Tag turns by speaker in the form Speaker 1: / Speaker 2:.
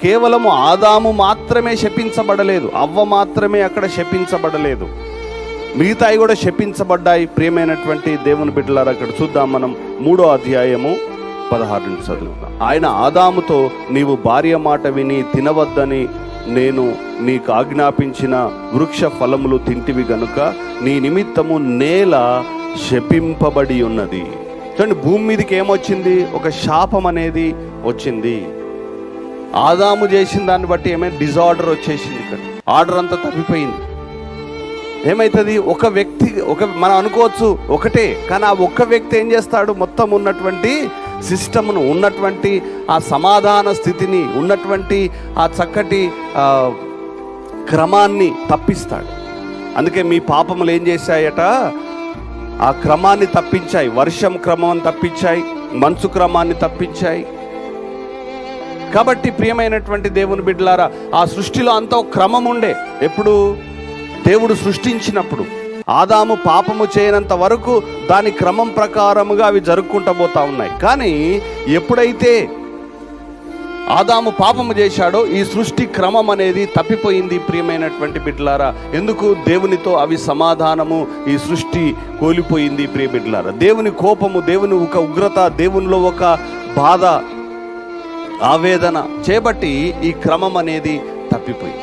Speaker 1: కేవలము ఆదాము మాత్రమే శపించబడలేదు, అవ్వ మాత్రమే అక్కడ శపించబడలేదు, మిగతాయి కూడా శపించబడ్డాయి. ప్రియమైనటువంటి దేవుని బిడ్డలారా, అక్కడ చూద్దాం మనం 3వ అధ్యాయము 16 చదువుతాం. ఆయన ఆదాముతో, నీవు భార్య మాట విని తినవద్దని నేను నీకు ఆజ్ఞాపించిన వృక్ష ఫలములు తింటివి గనుక నీ నిమిత్తము నేల శపింపబడి ఉన్నది. చూడండి, భూమి మీదకి ఏమొచ్చింది? ఒక శాపం అనేది వచ్చింది. ఆదాము చేసిన దాన్ని బట్టి ఏమైనా డిజార్డర్ వచ్చేసింది. ఇక్కడ ఆర్డర్ అంతా తప్పిపోయింది. ఏమవుతుంది? ఒక వ్యక్తి, మనం అనుకోవచ్చు ఒకటే, కానీ ఆ ఒక్క వ్యక్తి ఏం చేస్తాడు? మొత్తం ఉన్నటువంటి సిస్టమ్ను, ఉన్నటువంటి ఆ సమాధాన స్థితిని, ఉన్నటువంటి ఆ చక్కటి క్రమాన్ని తప్పిస్తాడు. అందుకే మీ పాపములు ఏం చేశాయట? ఆ క్రమాన్ని తప్పించాయి. వర్షం క్రమాన్ని తప్పించాయి, మంచు క్రమాన్ని తప్పించాయి. కాబట్టి ప్రియమైనటువంటి దేవుని బిడ్డలారా, ఆ సృష్టిలో అంతా ఒక క్రమం ఉండే. ఎప్పుడు? దేవుడు సృష్టించినప్పుడు. ఆదాము పాపము చేయనంత వరకు దాని క్రమం ప్రకారముగా అవి జరుపుకుంటూ పోతా ఉన్నాయి. కానీ ఎప్పుడైతే ఆదాము పాపము చేశాడో ఈ సృష్టి క్రమం అనేది తప్పిపోయింది. ప్రియమైనటువంటి బిడ్డలారా, ఎందుకు? దేవునితో అవి సమాధానము, ఈ సృష్టి కోల్పోయింది. ప్రియ బిడ్డలారా, దేవుని కోపము, దేవుని ఒక ఉగ్రత, దేవునిలో ఒక బాధ, ఆవేదన చేపట్టి ఈ క్రమం అనేది తప్పిపోయింది.